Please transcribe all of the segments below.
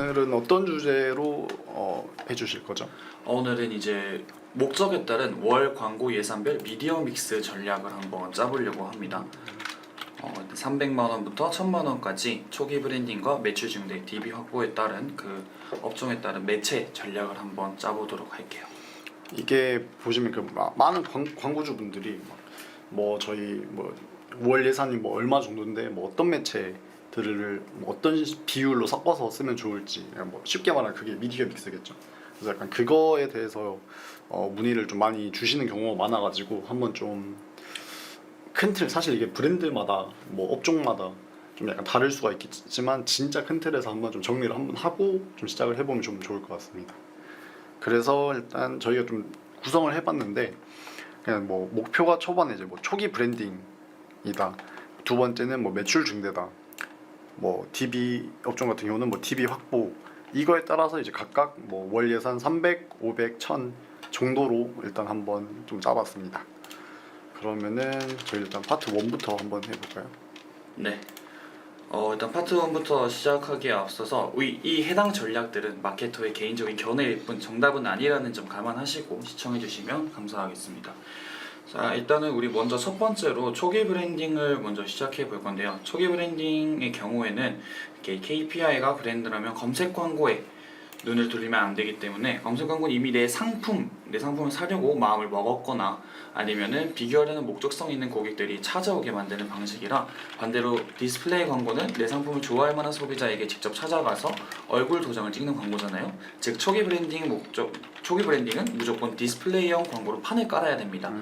오늘은 어떤 주제로 해주실 거죠? 오늘은 이제 목적에 따른 월 광고 예산별 미디어 믹스 전략을 한번 짜보려고 합니다. 300만 원부터 1000만 원까지 초기 브랜딩과 매출 증대, DB 확보에 따른 그 업종에 따른 매체 전략을 한번 짜보도록 할게요. 이게 보시면 많은 광고주분들이 뭐 저희 월 예산이 얼마 정도인데 어떤 매체들을 어떤 비율로 섞어서 쓰면 좋을지, 쉽게 말하면 그게 미디어 믹스겠죠. 그래서 약간 그거에 대해서 문의를 좀 많이 주시는 경우가 많아가지고 한번 좀 큰 틀, 사실 이게 브랜드마다 업종마다 좀 약간 다를 수가 있겠지만 진짜 큰 틀에서 한번 좀 정리를 한번 하고 좀 시작을 해보면 좀 좋을 것 같습니다. 그래서 일단 저희가 좀 구성을 해봤는데, 그냥 목표가 초반에 이제 초기 브랜딩이다, 두 번째는 매출 증대다, DB 업종 같은 경우는 DB 확보, 이거에 따라서 이제 각각 월 예산 300, 500, 1000 정도로 일단 한번 좀 짜봤습니다. 그러면은 저희 일단 파트 1부터 한번 해볼까요? 네. 일단 파트 1부터 시작하기에 앞서서 이 해당 전략들은 마케터의 개인적인 견해일 뿐 정답은 아니라는 점 감안하시고 시청해주시면 감사하겠습니다. 자, 일단은 우리 먼저 첫 번째로 초기 브랜딩을 먼저 시작해 볼 건데요. 초기 브랜딩의 경우에는 이렇게 KPI가 브랜드라면 검색 광고에 눈을 돌리면 안 되기 때문에, 검색 광고는 이미 내 상품을 사려고 마음을 먹었거나 아니면은 비교하려는 목적성 있는 고객들이 찾아오게 만드는 방식이라, 반대로 디스플레이 광고는 내 상품을 좋아할 만한 소비자에게 직접 찾아가서 얼굴 도장을 찍는 광고잖아요. 즉 초기 브랜딩은 무조건 디스플레이형 광고로 판을 깔아야 됩니다.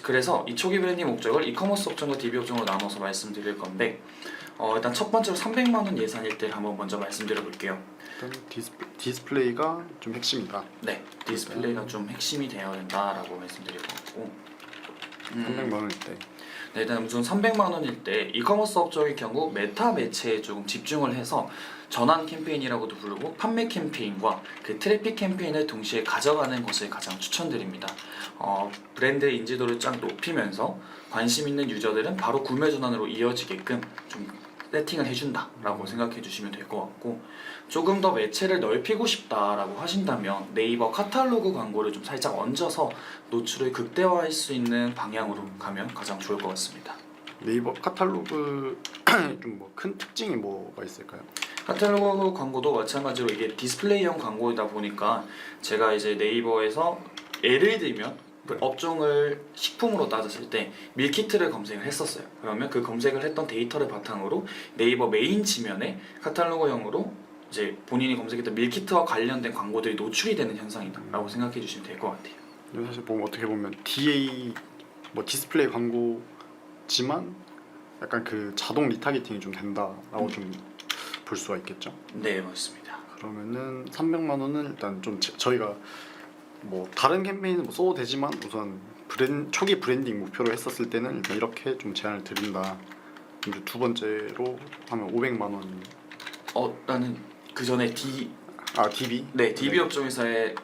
그래서 이 초기 브랜딩 목적을 이커머스 업종과 DB 업종으로 나눠서 말씀드릴 건데, 일단 첫 번째로 300만 원 예산일 때를 한번 먼저 말씀드려 볼게요. 일단 디스플레이가 좀 핵심이다. 네, 디스플레이가 좀 핵심이 되어야 된다라고 말씀드릴 것 같고, 300만 원일 때. 네, 일단 우선 300만 원일 때 이커머스 업종의 경우 메타 매체에 조금 집중을 해서 전환 캠페인이라고도 부르고 판매 캠페인과 그 트래픽 캠페인을 동시에 가져가는 것을 가장 추천드립니다. 브랜드의 인지도를 쫙 높이면서 관심 있는 유저들은 바로 구매 전환으로 이어지게끔 좀 세팅을 해준다라고 생각해 주시면 될 것 같고, 조금 더 매체를 넓히고 싶다라고 하신다면 네이버 카탈로그 광고를 좀 살짝 얹어서 노출을 극대화할 수 있는 방향으로 가면 가장 좋을 것 같습니다. 네이버 카탈로그 좀 큰 특징이 뭐가 있을까요? 카탈로그 광고도 마찬가지로 이게 디스플레이형 광고이다 보니까, 제가 이제 네이버에서 예를 들면 그 업종을 식품으로 따졌을 때 밀키트를 검색을 했었어요. 그러면 그 검색을 했던 데이터를 바탕으로 네이버 메인 지면에 카탈로그형으로 이제 본인이 검색했던 밀키트와 관련된 광고들이 노출이 되는 현상이다라고 생각해 주시면 될 것 같아요. 사실 어떻게 보면 DA 디스플레이 광고지만 약간 그 자동 리타게팅이 좀 된다라고 좀 볼 수가 있겠죠. 네, 맞습니다. 그러면은 300만 원은 일단 좀 저희가 다른 캠페인은 써도 되지만 우선 초기 브랜딩 목표로 했었을 때는 일단 이렇게 좀 제안을 드린다. 이제 두 번째로 하면 500만 원. 나는 그 전에 DB? 네, DB 업종에서의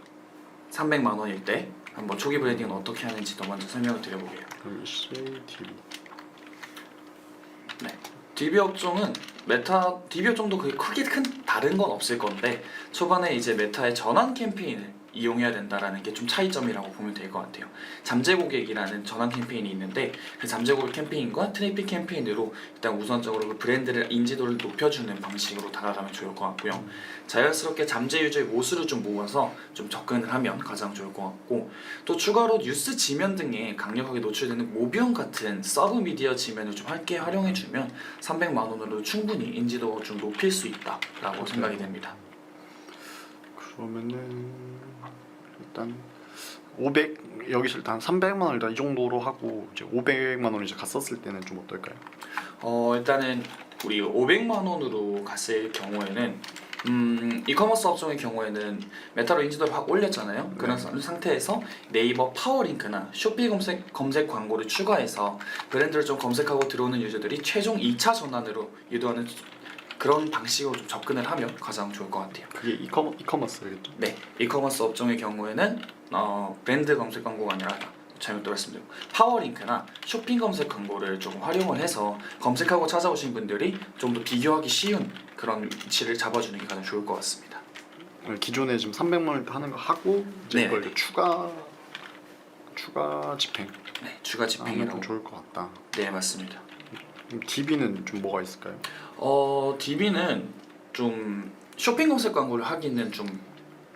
300만 원일 때 한번 초기 브랜딩은 어떻게 하는지 더 먼저 설명을 드려볼게요. 그럼 DB. 네, DB 업종은 DB 업종도 크게 큰 다른 건 없을 건데, 초반에 이제 메타의 전환 캠페인을 이용해야 된다라는 게 좀 차이점이라고 보면 될 것 같아요. 잠재 고객이라는 전환 캠페인이 있는데, 그 잠재 고객 캠페인과 트래픽 캠페인으로 일단 우선적으로 그 브랜드를 인지도를 높여주는 방식으로 다가가면 좋을 것 같고요. 자연스럽게 잠재 유저의 모수를 좀 모아서 좀 접근을 하면 가장 좋을 것 같고, 또 추가로 뉴스 지면 등에 강력하게 노출되는 모비언 같은 서브 미디어 지면을 좀 함께 활용해주면 300만 원으로 충분히 인지도를 좀 높일 수 있다라고 생각이 됩니다. 그러면은 일단 500, 여기서 일단 300만 원 일단 이 정도로 하고 이제 500만 원 이제 갔었을 때는 좀 어떨까요? 일단은 우리 500만 원으로 갔을 경우에는 이커머스 업종의 경우에는 메타로 인지도를 확 올렸잖아요. 그런 상태에서 네이버 파워링크나 쇼피 검색 광고를 추가해서 브랜드를 좀 검색하고 들어오는 유저들이 최종 2차 전환으로 유도하는 그런 방식으로 좀 접근을 하면 가장 좋을 것 같아요. 그게 이커머스겠죠? 네, 이커머스 업종의 경우에는 브랜드 검색 광고가 아니라 잘못 말씀드리고 파워링크나 쇼핑 검색 광고를 조금 활용을 해서 검색하고 찾아오신 분들이 좀 더 비교하기 쉬운 그런 위치를 잡아주는 게 가장 좋을 것 같습니다. 기존에 지금 300만 원 하는 거 하고 이제 네, 이걸 네. 추가 집행 네, 추가 하면 집행이라고. 좀 좋을 것 같다. 네, 맞습니다. DB는 좀 뭐가 있을까요? DB는 좀 쇼핑 검색 광고를 하기는 좀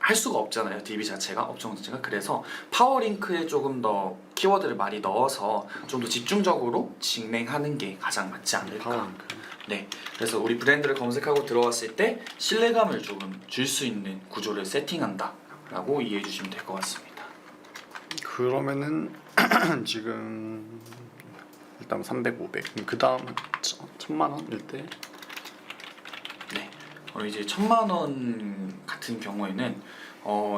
할 수가 없잖아요. DB 자체가 업종 자체가. 그래서 파워링크에 조금 더 키워드를 많이 넣어서 좀 더 집중적으로 진행하는 게 가장 맞지 않을까. 파워링크. 네, 그래서 우리 브랜드를 검색하고 들어왔을 때 신뢰감을 조금 줄 수 있는 구조를 세팅한다라고 이해해 주시면 될 것 같습니다. 그러면은 지금 일단 300, 500. 그 다음 1000만 원일 때 네, 이제 1000만 원 같은 경우에는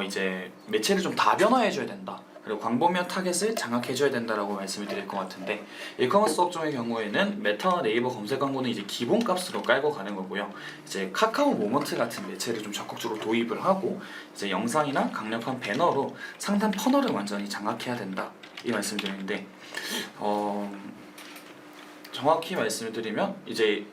이제 매체를 좀 다변화해줘야 된다. 그리고 광범위한 타겟을 장악해줘야 된다라고 말씀을 드릴 것 같은데 이커머스 업종의 경우에는 메타와 네이버 검색 광고는 이제 기본값으로 깔고 가는 거고요. 이제 카카오 모먼트 같은 매체를 좀 적극적으로 도입을 하고 이제 영상이나 강력한 배너로 상단 퍼널을 완전히 장악해야 된다. 이 말씀을 드리는데 정확히 말씀을 드리면 이제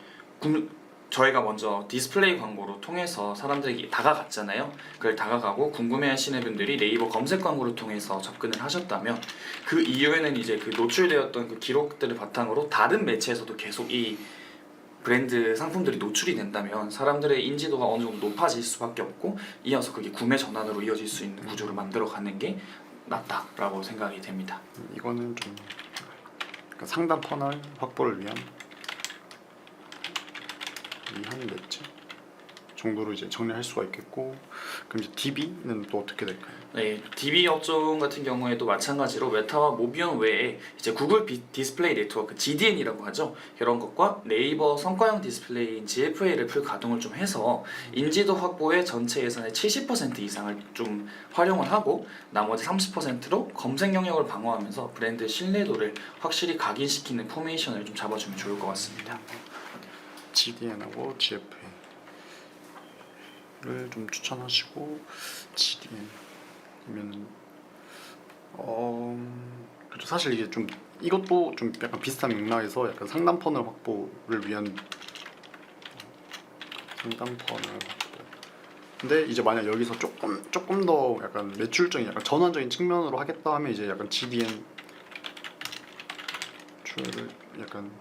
저희가 먼저 디스플레이 광고로 통해서 사람들에게 다가갔잖아요. 그걸 다가가고 궁금해하시는 분들이 네이버 검색 광고를 통해서 접근을 하셨다면 그 이후에는 이제 그 노출되었던 그 기록들을 바탕으로 다른 매체에서도 계속 이 브랜드 상품들이 노출이 된다면 사람들의 인지도가 어느 정도 높아질 수밖에 없고 이어서 그게 구매 전환으로 이어질 수 있는 구조를 만들어가는 게 낫다라고 생각이 됩니다. 이거는 좀 약간 상단 퍼널 확보를 위한 한 매체 정도로 이제 정리할 수가 있겠고, 그럼 이제 DB는 또 어떻게 될까요? 네, DB 업종 같은 경우에도 마찬가지로 메타와 모비언 외에 이제 구글 디스플레이 네트워크 GDN이라고 하죠. 이런 것과 네이버 성과형 디스플레이인 GFA를 풀 가동을 좀 해서 인지도 확보에 전체 예산의 70% 이상을 좀 활용을 하고 나머지 30%로 검색 영역을 방어하면서 브랜드 신뢰도를 확실히 각인시키는 포메이션을 좀 잡아주면 좋을 것 같습니다. GDN하고 GFA를 좀 추천하시고, GDN이면은 그렇죠. 사실 이게 좀 이것도 좀 약간 비슷한 맥락에서 약간 상단 퍼널 확보를 위한 상단 퍼널 확보. 근데 이제 만약 여기서 조금 더 약간 매출적인 약간 전환적인 측면으로 하겠다 하면 이제 약간 GDN 출을 약간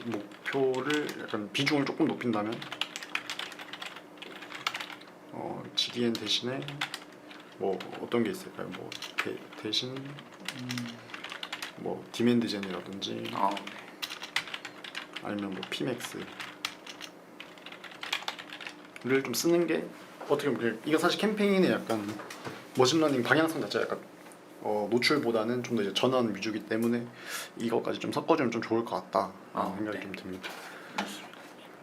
목표를 약간 비중을 조금 높인다면 GDN 대신에 뭐 어떤 게 있을까요? 뭐 대신 뭐 디맨드 젠이라든지 아니면 뭐 피맥스를 좀 쓰는 게 어떻게 보면 이거 사실 캠페인의 약간 머신러닝 방향성 자체가 약간 노출보다는 좀 더 이제 전환 위주기 때문에 이것까지 좀 섞어주면 좀 좋을 것 같다 생각이 네. 좀 듭니다.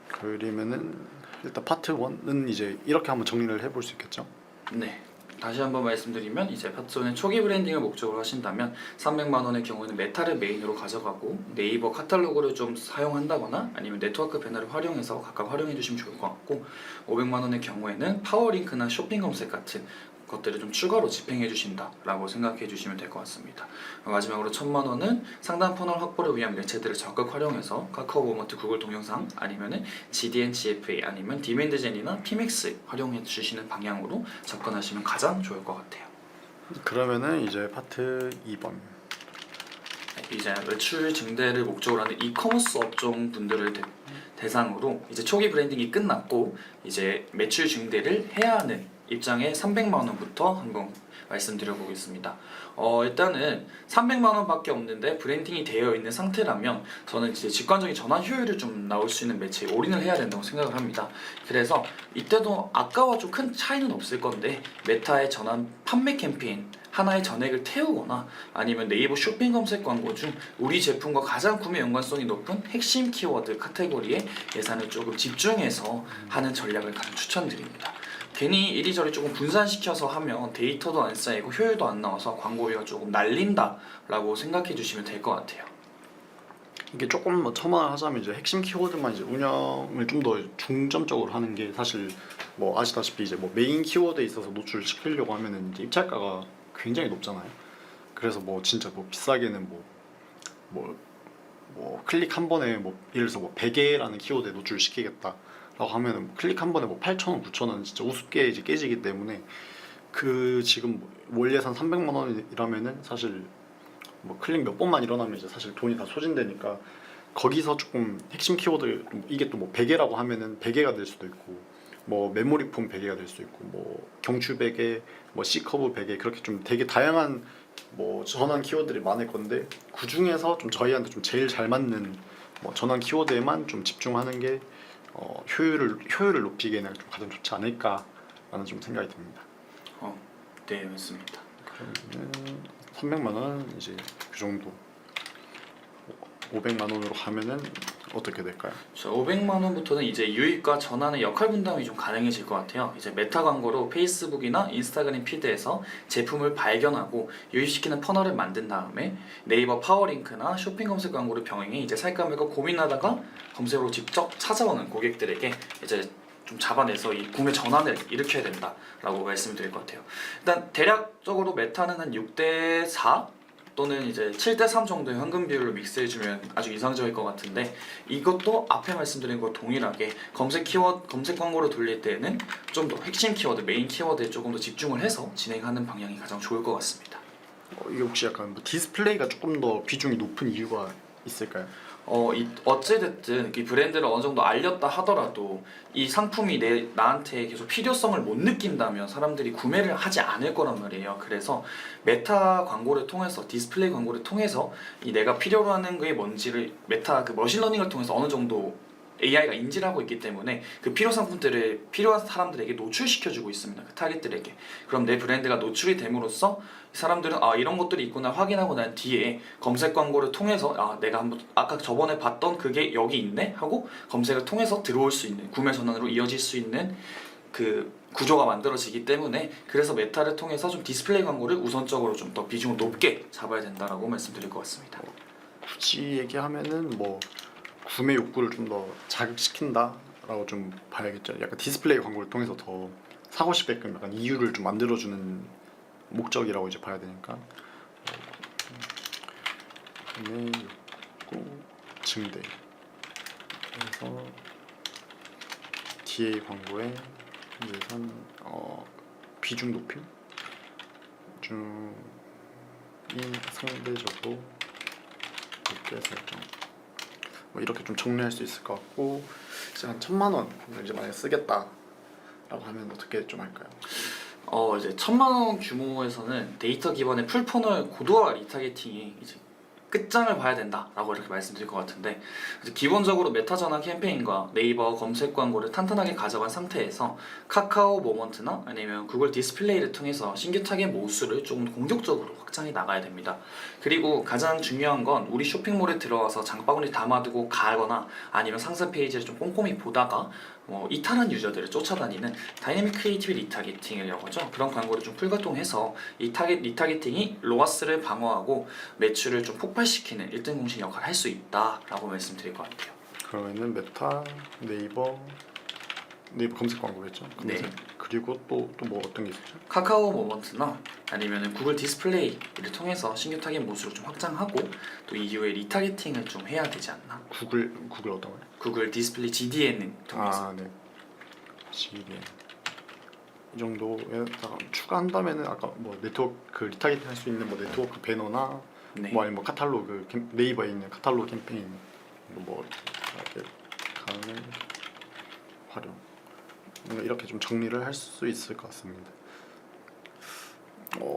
그러면은 일단 파트 1은 이제 이렇게 한번 정리를 해볼 수 있겠죠? 네. 다시 한번 말씀드리면 이제 파트 1은 초기 브랜딩을 목적으로 하신다면 300만 원의 경우에는 메타를 메인으로 가져가고 네이버 카탈로그를 좀 사용한다거나 아니면 네트워크 배너를 활용해서 각각 활용해 주시면 좋을 것 같고 500만 원의 경우에는 파워링크나 쇼핑 검색 같은 것들을 좀 추가로 집행해 주신다라고 생각해 주시면 될 것 같습니다. 마지막으로 1000만 원은 상단 퍼널 확보를 위한 매체들을 적극 활용해서 카카오 모먼트, 구글 동영상 아니면은 GDN, GFA 아니면 디맨드 젠이나 PMAX 활용해 주시는 방향으로 접근하시면 가장 좋을 것 같아요. 그러면은 이제 파트 2번 이제 매출 증대를 목적으로 하는 이커머스 업종 분들을 대상으로 이제 초기 브랜딩이 끝났고 이제 매출 증대를 해야 하는 입장에 300만 원부터 한번 말씀드려 보겠습니다. 일단은 300만 원밖에 없는데 브랜딩이 되어 있는 상태라면 저는 이제 직관적인 전환 효율을 좀 나올 수 있는 매체에 올인을 해야 된다고 생각을 합니다. 그래서 이때도 아까와 좀 큰 차이는 없을 건데 메타의 전환 판매 캠페인 하나의 전액을 태우거나 아니면 네이버 쇼핑 검색 광고 중 우리 제품과 가장 구매 연관성이 높은 핵심 키워드 카테고리에 예산을 조금 집중해서 하는 전략을 가장 추천드립니다. 괜히 이리저리 조금 분산시켜서 하면 데이터도 안 쌓이고 효율도 안 나와서 광고비가 조금 날린다라고 생각해 주시면 될 것 같아요. 이게 조금 뭐 첨언하자면 이제 핵심 키워드만 이제 운영을 좀 더 중점적으로 하는 게 사실 뭐 아시다시피 이제 뭐 메인 키워드에 있어서 노출을 시키려고 하면은 이제 입찰가가 굉장히 높잖아요. 그래서 뭐 진짜 뭐 비싸게는 뭐 클릭 한 번에 뭐 예를 들어서 뭐 100개라는 키워드에 노출시키겠다라고 하면은 뭐 클릭 한 번에 뭐 8,000원, 9,000원 진짜 우습게 이제 깨지기 때문에 그 지금 월 예산 300만 원이라면은 사실 뭐 클릭 몇 번만 일어나면 이제 사실 돈이 다 소진되니까 거기서 조금 핵심 키워드 이게 또 뭐 100개라고 하면은 100개가 될 수도 있고 뭐 메모리 폼 100개가 될 수도 있고 뭐 경추 100개, 뭐 C커브 100개 그렇게 좀 되게 다양한 뭐 전환 키워드들이 많을 건데 그 중에서 좀 저희한테 좀 제일 잘 맞는 뭐 전환 키워드에만 좀 집중하는 게 효율을 높이기에는 좀 가장 좋지 않을까라는 좀 생각이 듭니다. 네, 맞습니다. 그러면 300만 원 이제 그 정도 500만 원으로 가면은 어떻게 될까요? 500만 원부터는 이제 유입과 전환의 역할 분담이 좀 가능해질 것 같아요. 이제 메타 광고로 페이스북이나 인스타그램 피드에서 제품을 발견하고 유입시키는 퍼널을 만든 다음에 네이버 파워링크나 쇼핑 검색 광고를 병행해 이제 살까 말까 고민하다가 검색으로 직접 찾아오는 고객들에게 이제 좀 잡아내서 이 구매 전환을 일으켜야 된다라고 말씀드릴 것 같아요. 일단 대략적으로 메타는 한 6대4 또는 이제 7대3 정도의 현금 비율로 믹스해주면 아주 이상적일 것 같은데 이것도 앞에 말씀드린 것 동일하게 검색 광고를 돌릴 때에는 좀 더 핵심 키워드, 메인 키워드에 조금 더 집중을 해서 진행하는 방향이 가장 좋을 것 같습니다. 이게 혹시 약간 뭐 디스플레이가 조금 더 비중이 높은 이유가 있을까요? 어찌됐든 이 브랜드를 어느 정도 알렸다 하더라도 이 상품이 나한테 계속 필요성을 못 느낀다면 사람들이 구매를 하지 않을 거란 말이에요. 그래서 메타 광고를 통해서 디스플레이 광고를 통해서 이 내가 필요로 하는 게 뭔지를 메타 그 머신러닝을 통해서 어느 정도 AI가 인지를 하고 있기 때문에 그 필요 상품들을 필요한 사람들에게 노출시켜주고 있습니다. 그 타겟들에게. 그럼 내 브랜드가 노출이 됨으로써 사람들은 이런 것들이 있구나 확인하고 난 뒤에 검색 광고를 통해서 내가 한번 아까 저번에 봤던 그게 여기 있네 하고 검색을 통해서 들어올 수 있는 구매 전환으로 이어질 수 있는 그 구조가 만들어지기 때문에 그래서 메타를 통해서 좀 디스플레이 광고를 우선적으로 좀 더 비중을 높게 잡아야 된다라고 말씀드릴 것 같습니다. 굳이 얘기하면은 뭐 구매 욕구를 좀 더 자극시킨다라고 좀 봐야겠죠. 약간 디스플레이 광고를 통해서 더 사고 싶게끔 약간 이유를 좀 만들어주는 목적이라고 이제 봐야 되니까 구매 욕구 증대. 그래서 DA 광고의 예산 비중 높임 중이 상대적으로 높게 설정. 뭐 이렇게 좀 정리할 수 있을 것 같고 이제 한 1,000만 원 이제 만약 쓰겠다라고 하면 어떻게 좀 할까요? 이제 1,000만 원 규모에서는 데이터 기반의 풀퍼널 고도화 리타게팅이 이제 끝장을 봐야 된다라고 이렇게 말씀드릴 것 같은데 기본적으로 메타 전환 캠페인과 네이버 검색 광고를 탄탄하게 가져간 상태에서 카카오 모먼트나 아니면 구글 디스플레이를 통해서 신규 타겟 모수를 조금 공격적으로 확장해 나가야 됩니다. 그리고 가장 중요한 건 우리 쇼핑몰에 들어와서 장바구니 담아두고 가거나 아니면 상세 페이지를 좀 꼼꼼히 보다가 이탈한 유저들을 쫓아다니는 다이내믹 크리에이티브 리타게팅이라고 하죠. 그런 광고를 좀 풀가동해서 이 리타게팅이 로아스를 방어하고 매출을 좀 폭발시키는 1등 공신 역할을 할 수 있다라고 말씀드릴 것 같아요. 그러면은 메타, 네이버 검색 광고겠죠? 네. 그리고 또 뭐 어떤 게 있었죠? 카카오 모먼트나 아니면 구글 디스플레이를 통해서 신규 타겟 모수를 좀 확장하고 또 이후에 리타게팅을 좀 해야 되지 않나? 구글 어떤 거요? 구글 디스플레이 GDN을 통해서. 네. CDN 이 정도에다가 추가한다면은 아까 뭐 네트워크 그 리타게팅 할 수 있는 뭐 네트워크 배너나 네. 뭐 아니면 뭐 카탈로그 네이버에 있는 카탈로그 캠페인 뭐 이렇게 가능 활용 뭔가 이렇게 좀 정리를 할 수 있을 것 같습니다.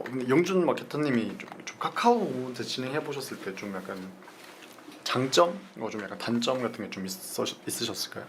근데 영준 마케터님이 좀 카카오 진행해 보셨을 때 좀 약간 장점, 좀 약간 단점 같은 게 좀 있으셨을까요?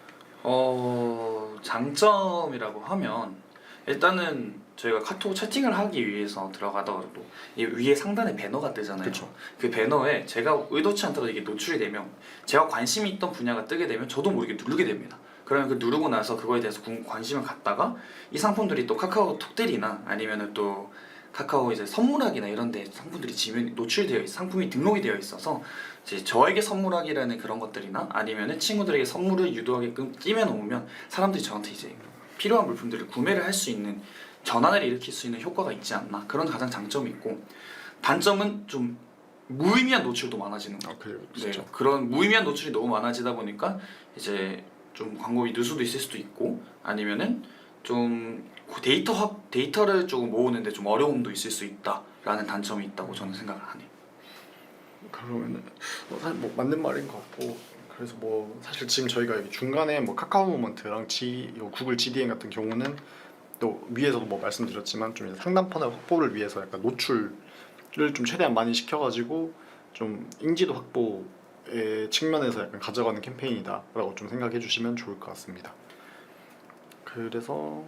장점이라고 하면 일단은 저희가 카톡 채팅을 하기 위해서 들어가더라도 이 위에 상단에 배너가 뜨잖아요. 그쵸. 그 배너에 제가 의도치 않더라도 이게 노출이 되면 제가 관심이 있던 분야가 뜨게 되면 저도 모르게 누르게 됩니다. 그러면 그 누르고 나서 그거에 대해서 관심을 갖다가 이 상품들이 또 카카오톡들이나 아니면은 또 카카오 이제 선물하기나 이런 데 상품들이 지면 노출되어 있어 상품이 등록이 되어 있어서 이제 저에게 선물하기라는 그런 것들이나 아니면은 친구들에게 선물을 유도하게끔 띄워 놓으면 사람들이 저한테 이제 필요한 물품들을 구매를 할 수 있는 전환을 일으킬 수 있는 효과가 있지 않나 그런 가장 장점이 있고 단점은 좀 무의미한 노출도 많아지는 거. 그래요, 네, 진짜. 그런 무의미한 노출이 너무 많아지다 보니까 이제 좀 광고비 늘 수도 있을 수도 있고 아니면은 좀 데이터를 조금 모으는데 좀 어려움도 있을 수 있다라는 단점이 있다고 저는 생각을 하네요. 그러면은 사실 뭐 맞는 말인 것 같고 그래서 뭐 사실 지금 저희가 여기 중간에 뭐 카카오 모먼트랑 구글 GDN 같은 경우는 또 위에서도 뭐 말씀드렸지만 좀 이제 상담판의 확보를 위해서 약간 노출을 좀 최대한 많이 시켜가지고 좀 인지도 확보의 측면에서 약간 가져가는 캠페인이다라고 좀 생각해 주시면 좋을 것 같습니다. 그래서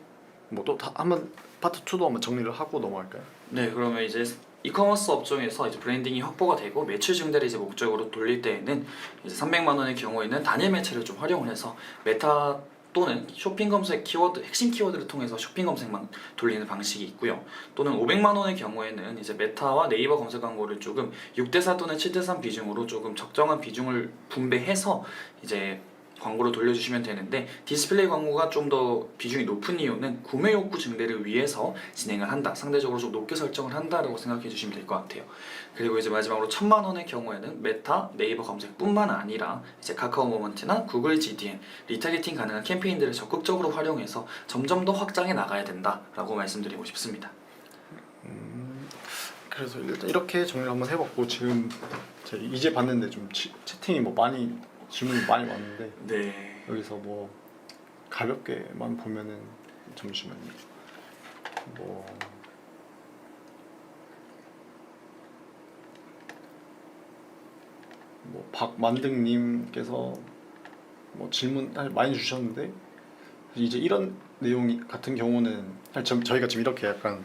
뭐 또 한번 파트 2도 한번 정리를 하고 넘어갈까요? 네, 그러면 이제 이커머스 업종에서 이제 브랜딩이 확보가 되고 매출 증대를 이제 목적으로 돌릴 때에는 이제 300만 원의 경우에는 단일 매체를 좀 활용을 해서 메타 또는 쇼핑 검색 키워드 핵심 키워드를 통해서 쇼핑 검색만 돌리는 방식이 있고요. 또는 500만 원의 경우에는 이제 메타와 네이버 검색 광고를 조금 6대4 또는 7대3 비중으로 조금 적정한 비중을 분배해서 이제 광고를 돌려주시면 되는데 디스플레이 광고가 좀 더 비중이 높은 이유는 구매 욕구 증대를 위해서 진행을 한다. 상대적으로 좀 높게 설정을 한다라고 생각해 주시면 될 것 같아요. 그리고 이제 마지막으로 1000만 원의 경우에는 메타, 네이버 검색뿐만 아니라 이제 카카오 모먼트나 구글 GDN, 리타게팅 가능한 캠페인들을 적극적으로 활용해서 점점 더 확장해 나가야 된다라고 말씀드리고 싶습니다. 그래서 일단 이렇게 정리를 한번 해봤고 지금 제가 이제 봤는데 좀 채팅이 뭐 많이 질문이 많이 왔는데 네. 여기서 뭐 가볍게만 보면은 잠시만요. 뭐 박만등님께서 뭐 질문 많이 주셨는데 이제 이런 내용 같은 경우는 사실 저희가 지금 이렇게 약간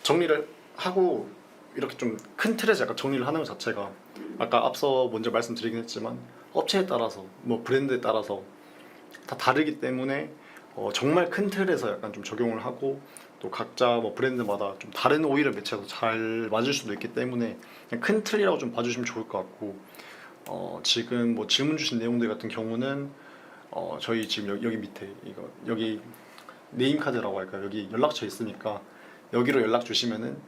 정리를 하고 이렇게 좀 큰 틀에서 약간 정리를 하는 것 자체가 아까 앞서 먼저 말씀드리긴 했지만 업체에 따라서 뭐 브랜드에 따라서 다 다르기 때문에 정말 큰 틀에서 약간 좀 적용을 하고 또 각자 뭐 브랜드마다 좀 다른 오히려 매체가 잘 맞을 수도 있기 때문에 그냥 큰 틀이라고 좀 봐주시면 좋을 것 같고 지금 뭐 질문 주신 내용들 같은 경우는 저희 지금 여기 밑에 여기 네임 카드라고 할까요? 여기 연락처 있으니까 여기로 연락 주시면은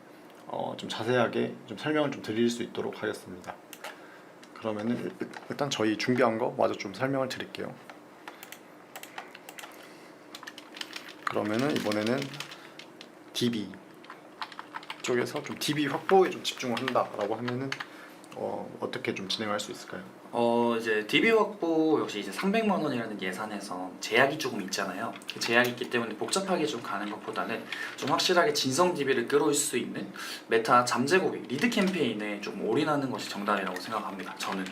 좀 자세하게 좀 설명을 좀 드릴 수 있도록 하겠습니다. 그러면은 일단 저희 준비한 거 마저 좀 설명을 드릴게요. 그러면은 이번에는 DB 쪽에서 좀 DB 확보에 좀 집중을 한다라고 하면은 어떻게 좀 진행할 수 있을까요? 이제 DB 확보 역시 이제 300만 원이라는 예산에서 제약이 조금 있잖아요. 그 제약이 있기 때문에 복잡하게 좀 가는 것보다는 좀 확실하게 진성 DB를 끌어올 수 있는 메타 잠재 고객 리드 캠페인에 좀 올인하는 것이 정답이라고 생각합니다. 저는.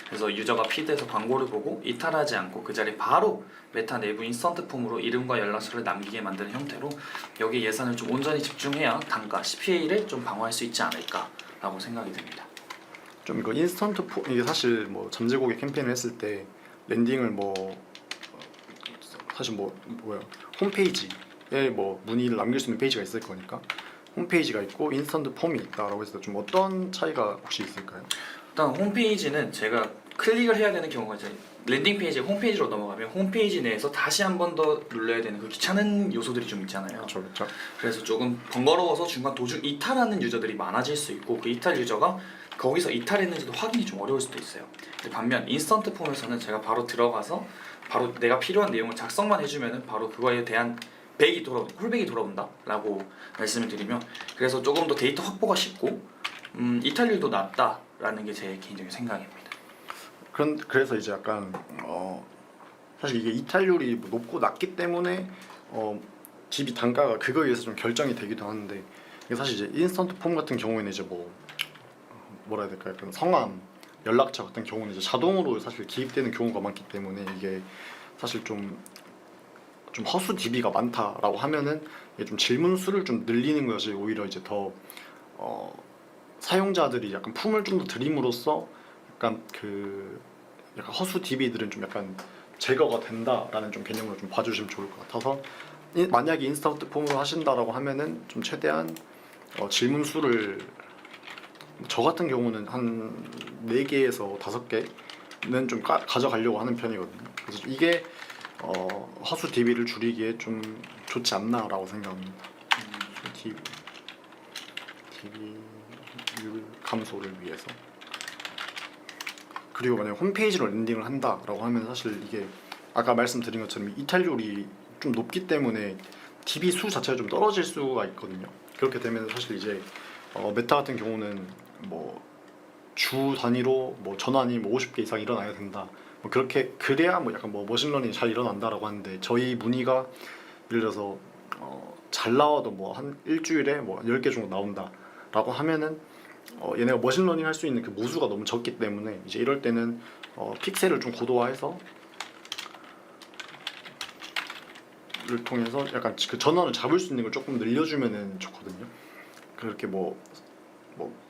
그래서 유저가 피드에서 광고를 보고 이탈하지 않고 그 자리에 바로 메타 내부 인스턴트 폼으로 이름과 연락처를 남기게 만드는 형태로 여기 예산을 좀 온전히 집중해야 단가 CPA를 좀 방어할 수 있지 않을까라고 생각이 듭니다. 좀 이거 인스턴트 이게 사실 뭐 잠재 고객 캠페인을 했을 때 랜딩을 뭐 사실 뭐야 홈페이지에 뭐 문의를 남길 수 있는 페이지가 있을 거니까 홈페이지가 있고 인스턴트 폼이 있다라고 해서 좀 어떤 차이가 혹시 있을까요? 일단 홈페이지는 제가 클릭을 해야 되는 경우가 이제 랜딩 페이지 홈페이지로 넘어가면 홈페이지 내에서 다시 한 번 더 눌러야 되는 그 귀찮은 요소들이 좀 있잖아요. 그렇죠. 그래서 조금 번거로워서 중간 도중 이탈하는 유저들이 많아질 수 있고 그 이탈 유저가 거기서 이탈했는지도 확인이 좀 어려울 수도 있어요. 반면 인스턴트 폼에서는 제가 바로 들어가서 바로 내가 필요한 내용을 작성만 해주면은 바로 그거에 대한 콜백이 돌아온다라고 말씀을 드리면 그래서 조금 더 데이터 확보가 쉽고 이탈률도 낮다라는 게 제 개인적인 생각입니다. 그래서 이제 약간 사실 이게 이탈률이 뭐 높고 낮기 때문에 DB 단가가 그거에 의해서 좀 결정이 되기도 하는데 이게 사실 이제 인스턴트 폼 같은 경우에는 이제 뭐라 해야 될까요? 약간 성함, 연락처 같은 경우는 이제 자동으로 사실 기입되는 경우가 많기 때문에 이게 사실 좀 허수 DB가 많다라고 하면은 이게 좀 질문 수를 좀 늘리는 것이 오히려 이제 더 사용자들이 약간 품을 좀 더 들임으로써 약간 약간 허수 DB들은 좀 약간 제거가 된다라는 좀 개념으로 좀 봐주시면 좋을 것 같아서 만약에 인스턴트 폼으로 하신다라고 하면은 좀 최대한 질문 수를 저 같은 경우는 한 4개에서 5개는 좀 가져가려고 하는 편이거든요. 그래서 이게 허수 DB를 줄이기에 좀 좋지 않나라고 생각합니다. DB율 감소를 위해서. 그리고 만약 홈페이지로 랜딩을 한다라고 하면 사실 이게 아까 말씀드린 것처럼 이탈률이 좀 높기 때문에 DB 수 자체가 좀 떨어질 수가 있거든요. 그렇게 되면 사실 이제 메타 같은 경우는 뭐 주 단위로 뭐 전환이 뭐 50개 이상 일어나야 된다. 뭐 그렇게 그래야 뭐 약간 뭐 머신러닝이 잘 일어난다라고 하는데 저희 문의가 예를 들어서 잘 나와도 뭐 한 일주일에 뭐 10개 정도 나온다라고 하면은 얘네가 머신러닝 할 수 있는 그 무수가 너무 적기 때문에 이제 이럴 때는 픽셀을 좀 고도화해서 를 통해서 약간 그 전원을 잡을 수 있는 걸 조금 늘려주면은 좋거든요. 그렇게 뭐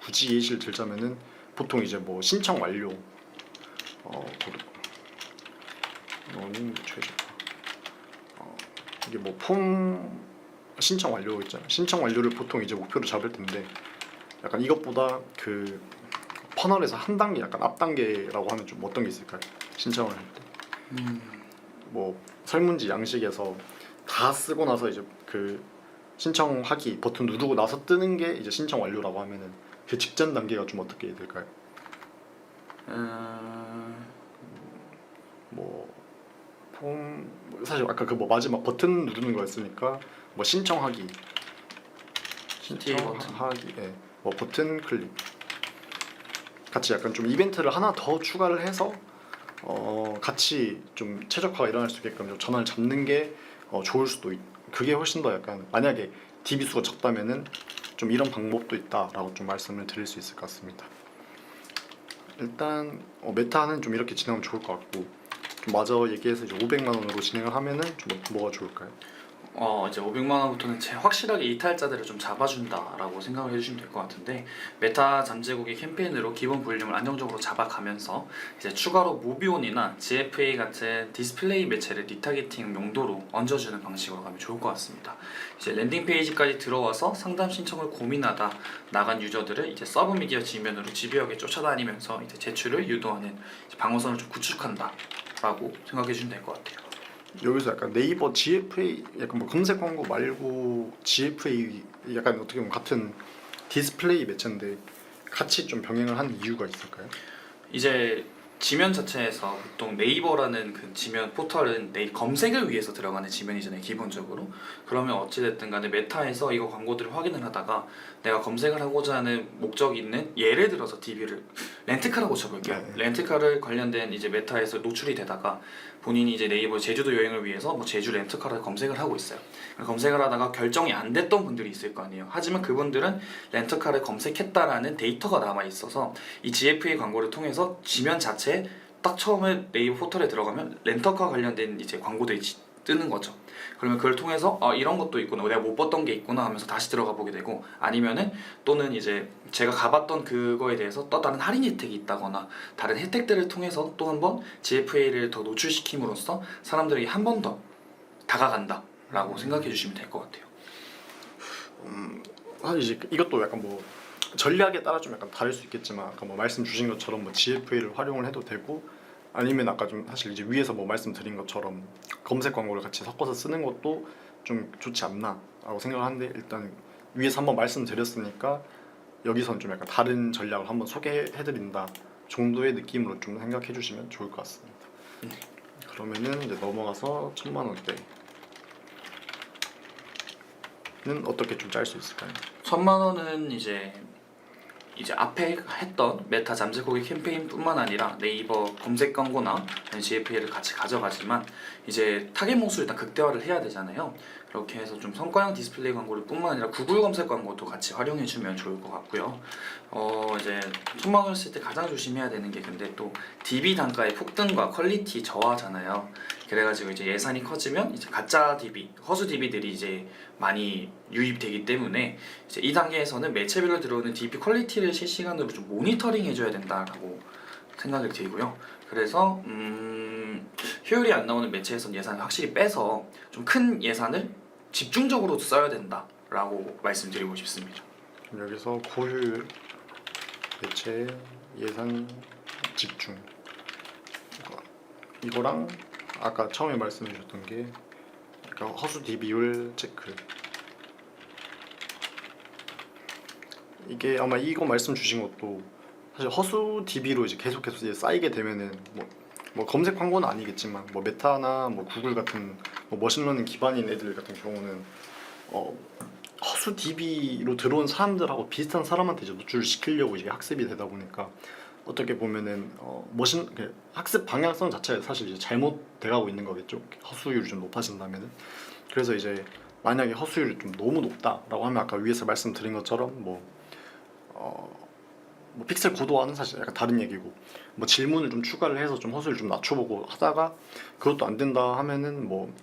굳이 예시를 들자면은 보통 이제 뭐 신청 완료 러닝 최저가 이게 뭐 폼 신청 완료 있잖아요. 신청 완료를 보통 이제 목표로 잡을 텐데 약간 이것보다 그 퍼널에서 한 단계 약간 앞 단계라고 하면 좀 어떤 게 있을까요? 신청을 할 때. 뭐 설문지 양식에서 다 쓰고 나서 이제 그 신청하기 버튼 누르고 나서 뜨는 게 이제 신청 완료라고 하면은 그 직전 단계가 좀 어떻게 될까요? 뭐 폼 사실 아까 그 뭐 마지막 버튼 누르는 거였으니까 뭐 신청하기 예. 뭐 버튼 클릭 같이 약간 좀 이벤트를 하나 더 추가를 해서 같이 좀 최적화가 일어날 수 있게끔 좀 전환을 잡는 게 좋을 수도 그게 훨씬 더 약간 만약에 DB 수가 적다면은 좀 이런 방법도 있다라고 좀 말씀을 드릴 수 있을 것 같습니다. 일단 메타는 좀 이렇게 진행하면 좋을 것 같고 좀 마저 얘기해서 이제 500만 원으로 진행을 하면은 좀 뭐가 좋을까요? 이제 500만 원부터는 확실하게 이탈자들을 좀 잡아준다라고 생각을 해주시면 될 것 같은데 메타 잠재고기 캠페인으로 기본 볼륨을 안정적으로 잡아가면서 이제 추가로 무비온이나 GFA 같은 디스플레이 매체를 리타게팅 용도로 얹어주는 방식으로 가면 좋을 것 같습니다. 이제 랜딩 페이지까지 들어와서 상담 신청을 고민하다 나간 유저들을 이제 서브 미디어 지면으로 집요하게 쫓아다니면서 이제 제출을 유도하는 방어선을 좀 구축한다라고 생각해 주시면 될 것 같아요. 여기서 약간 네이버 GFA 약간 뭐 검색 광고 말고 GFA 약간 어떻게 보면 같은 디스플레이 매체인데 같이 좀 병행을 한 이유가 있을까요? 이제 지면 자체에서 보통 네이버라는 그 지면 포털은 검색을 위해서 들어가는 지면이잖아요, 기본적으로. 그러면 어찌됐든 간에 메타에서 이거 광고들을 확인을 하다가 내가 검색을 하고자 하는 목적이 있는, 예를 들어서 DB를 렌트카라고 쳐볼게요. 네. 렌트카를 관련된 이제 메타에서 노출이 되다가 본인이 이제 네이버 제주도 여행을 위해서 뭐 제주 렌트카를 검색을 하고 있어요. 검색을 하다가 결정이 안 됐던 분들이 있을 거 아니에요. 하지만 그분들은 렌트카를 검색했다라는 데이터가 남아 있어서 이 GFA 광고를 통해서 지면 자체에 딱 처음에 네이버 포털에 들어가면 렌터카 관련된 이제 광고들이 뜨는 거죠. 그러면 그걸 통해서 이런 것도 있구나, 내가 못 봤던 게 있구나 하면서 다시 들어가 보게 되고, 아니면은 또는 이제 제가 가봤던 그거에 대해서 또 다른 할인 혜택이 있다거나 다른 혜택들을 통해서 또 한 번 GFA를 더 노출시킴으로써 사람들에게 한 번 더 다가간다 라고 생각해 주시면 될 것 같아요. 사실 이제 이것도 약간 뭐 전략에 따라 좀 약간 다를 수 있겠지만 아까 뭐 말씀 주신 것처럼 뭐 GFA를 활용을 해도 되고 아니면 아까 좀 사실 이제 위에서 뭐 말씀드린 것처럼 검색 광고를 같이 섞어서 쓰는 것도 좀 좋지 않나라고 생각을 하는데 일단 위에서 한번 말씀드렸으니까 여기서는 좀 약간 다른 전략을 한번 소개해드린다 정도의 느낌으로 좀 생각해 주시면 좋을 것 같습니다. 그러면은 이제 넘어가서 1000만 원대는 어떻게 좀 짤 수 있을까요? 1000만 원은 이제 앞에 했던 메타 잠재고기 캠페인뿐만 아니라 네이버 검색 광고나 GFA를 같이 가져가지만 이제 타겟 목수를 일단 극대화를 해야 되잖아요. 그렇게 해서 좀 성과형 디스플레이 광고를 뿐만 아니라 구글 검색 광고도 같이 활용해주면 좋을 것 같고요. 이제 1000만 원 쓸 때 가장 조심해야 되는 게 근데 또 DB 단가의 폭등과 퀄리티 저하잖아요. 그래가지고 이제 예산이 커지면 이제 가짜 DB, 허수 DB들이 이제 많이 유입되기 때문에 이제 이 단계에서는 매체별로 들어오는 DB 퀄리티를 실시간으로 좀 모니터링 해줘야 된다라고 생각이 들고요. 그래서 효율이 안 나오는 매체에서는 예산을 확실히 빼서 좀 큰 예산을 집중적으로 써야 된다라고 말씀드리고 싶습니다. 여기서 고효율 매체 예산 집중 이거랑 아까 처음에 말씀해 주셨던 게 그러니까 허수 DB율 체크 이게 아마 이거 말씀 주신 것도 사실 허수 DB로 이제 계속해서 이제 쌓이게 되면은 뭐 검색 광고는 아니겠지만 뭐 메타나 뭐 구글 같은 뭐 머신러닝 기반인 애들 같은 경우는 허수 DB로 들어온 사람들하고 비슷한 사람한테 이제 노출을 시키려고 이게 학습이 되다 보니까 어떻게 보면은 학습 방향성 자체가 사실 이제 잘못돼가고 있는 거겠죠. 허수율이 좀 높아진다면은. 그래서 이제 만약에 허수율이 좀 너무 높다라고 하면 아까 위에서 말씀드린 것처럼 뭐 픽셀 고도화는 사실 약간 다른 얘기고 뭐 질문을 좀 추가를 해서 좀 허수율 좀 낮춰보고 하다가 그것도 안 된다 하면은 뭐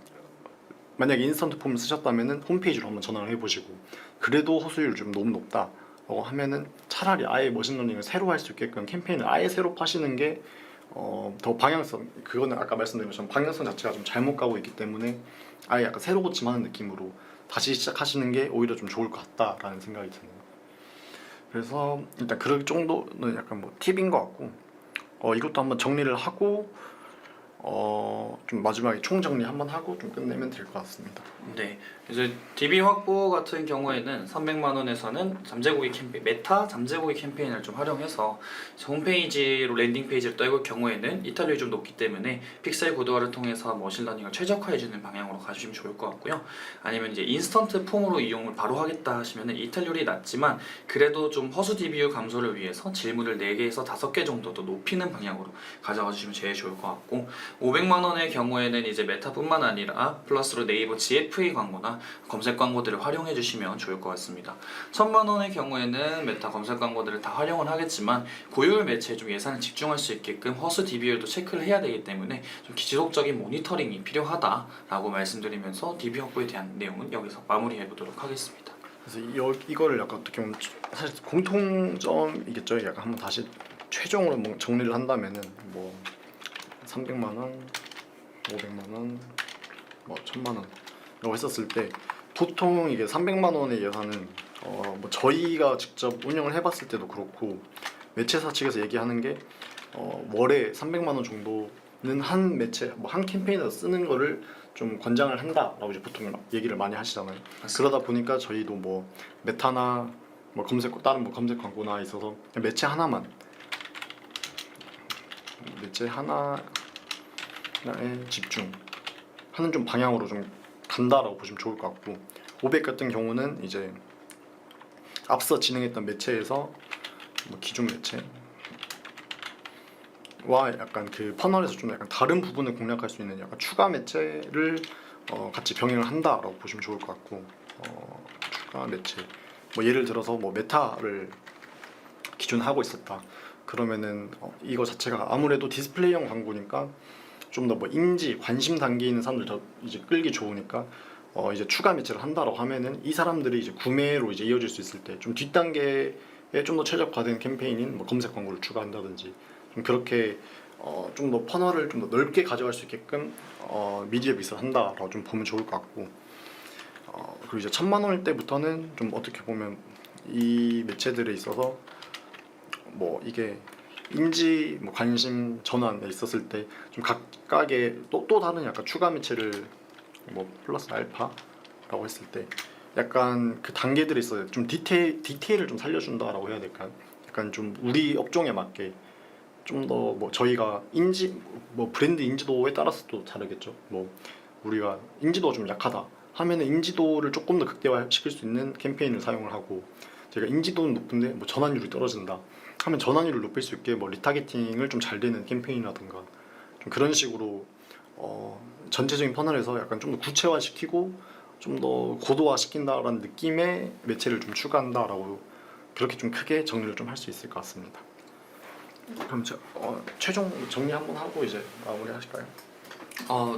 만약에 인스턴트 폼을 쓰셨다면은 홈페이지로 한번 전환을 해보시고 그래도 허수율이 좀 너무 높다라고 하면은 차라리 아예 머신러닝을 새로 할 수 있게끔 캠페인을 아예 새로 파시는 게 더 방향성, 그거는 아까 말씀드린 것처럼 방향성 자체가 좀 잘못 가고 있기 때문에 아예 약간 새로 고침하는 느낌으로 다시 시작하시는 게 오히려 좀 좋을 것 같다라는 생각이 드네요. 그래서 일단 그럴 정도는 약간 뭐 팁인 것 같고 이것도 한번 정리를 하고 좀 마지막에 총정리 한번 하고 좀 끝내면 될 것 같습니다. 네, 이제 DB 확보 같은 경우에는 300만 원에서는 잠재고기 캠페인, 메타 잠재고기 캠페인을 좀 활용해서 홈페이지로 랜딩 페이지를 떨굴 경우에는 이탈률이 좀 높기 때문에 픽셀 고도화를 통해서 머신러닝을 최적화해주는 방향으로 가주시면 좋을 것 같고요. 아니면 이제 인스턴트 폼으로 이용을 바로 하겠다 하시면은 이탈률이 낮지만 그래도 좀 허수 DBU 감소를 위해서 질문을 4개에서 5개 정도 더 높이는 방향으로 가져가 주시면 제일 좋을 것 같고 500만 원의 경우에는 이제 메타뿐만 아니라 플러스로 네이버 GFA 광고나 검색 광고들을 활용해 주시면 좋을 것 같습니다. 1000만 원의 경우에는 메타 검색 광고들을 다 활용을 하겠지만 고효율 매체에 좀 예산을 집중할 수 있게끔 허수 DB율도 체크를 해야 되기 때문에 좀 지속적인 모니터링이 필요하다라고 말씀드리면서 DB 확보에 대한 내용은 여기서 마무리해 보도록 하겠습니다. 그래서 이거를 약간 어떻게 보면 사실 공통점이겠죠. 약간 한번 다시 최종으로 뭐 정리를 한다면은 뭐 300만 원, 500만 원, 뭐 1000만 원이라고 했었을 때 보통 이게 300만 원의 예산은 뭐 저희가 직접 운영을 해봤을 때도 그렇고 매체사 측에서 얘기하는 게 월에 300만 원 정도는 한 매체 뭐 한 캠페인에서 쓰는 거를 좀 권장을 한다라고 이제 보통 얘기를 많이 하시잖아요. 맞습니다. 그러다 보니까 저희도 뭐 메타나 뭐 다른 뭐 검색 광고나 있어서 매체 하나에 집중하는 좀 방향으로 좀 간다라고 보시면 좋을 것 같고 500 같은 경우는 이제 앞서 진행했던 매체에서 뭐 기존 매체와 약간 그 퍼널에서 좀 약간 다른 부분을 공략할 수 있는 약간 추가 매체를 같이 병행을 한다라고 보시면 좋을 것 같고 추가 매체 뭐 예를 들어서 뭐 메타를 기존에 하고 있었다 그러면은 이거 자체가 아무래도 디스플레이형 광고니까 좀 더 뭐 인지 관심 단계에 있는 사람들 더 이제 끌기 좋으니까 이제 추가 매체를 한다라고 하면은 이 사람들이 이제 구매로 이제 이어질 수 있을 때 좀 뒷단계에 좀 더 최적화된 캠페인인 뭐 검색 광고를 추가한다든지 좀 그렇게 좀 더 퍼널을 좀 더 넓게 가져갈 수 있게끔 미디어 믹스를 한다라고 좀 보면 좋을 것 같고 그리고 이제 1000만 원일 때부터는 좀 어떻게 보면 이 매체들에 있어서 뭐 이게 인지 뭐 관심 전환에 있었을 때 좀 각각의 또 다른 약간 추가 매체를 뭐 플러스 알파라고 했을 때 약간 그 단계들이 있어요. 좀 디테일을 좀 살려준다라고 해야 될까요? 약간 좀 우리 업종에 맞게 좀 더 뭐 저희가 뭐 브랜드 인지도에 따라서 또 다르겠죠. 뭐 우리가 인지도가 좀 약하다 하면은 인지도를 조금 더 극대화시킬 수 있는 캠페인을 사용을 하고 제가 인지도는 높은데 뭐 전환율이 떨어진다 하면 전환율을 높일 수 있게 뭐 리타게팅을 좀 잘 되는 캠페인이라든가 좀 그런 식으로 전체적인 퍼널에서 약간 좀 더 구체화시키고 좀 더 고도화시킨다라는 느낌의 매체를 좀 추가한다라고 그렇게 좀 크게 정리를 좀 할 수 있을 것 같습니다. 그럼 최종 정리 한번 하고 이제 마무리 하실까요?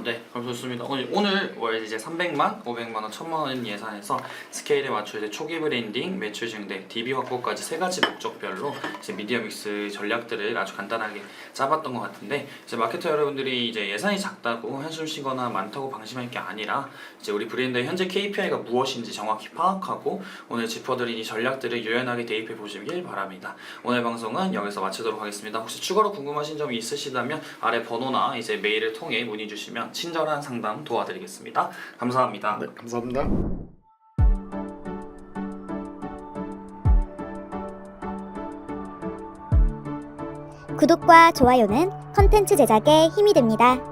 네, 그럼 좋습니다. 오늘 월 이제 300만, 500만 원, 1000만 원 예산에서 스케일에 맞춰 이제 초기 브랜딩, 매출 증대, DB 확보까지 3가지 목적별로 이제 미디어 믹스 전략들을 아주 간단하게 짜봤던 것 같은데 이제 마케터 여러분들이 이제 예산이 작다고 한숨 쉬거나 많다고 방심할 게 아니라 이제 우리 브랜드의 현재 KPI가 무엇인지 정확히 파악하고 오늘 짚어드린 이 전략들을 유연하게 대입해 보시길 바랍니다. 오늘 방송은 여기서 마치도록 하겠습니다. 혹시 추가로 궁금하신 점이 있으시다면 아래 번호나 이제 메일을 통해 문의 주시면 친절한 상담 도와드리겠습니다. 감사합니다. 네, 감사합니다. 구독과 좋아요는 컨텐츠 제작에 힘이 됩니다.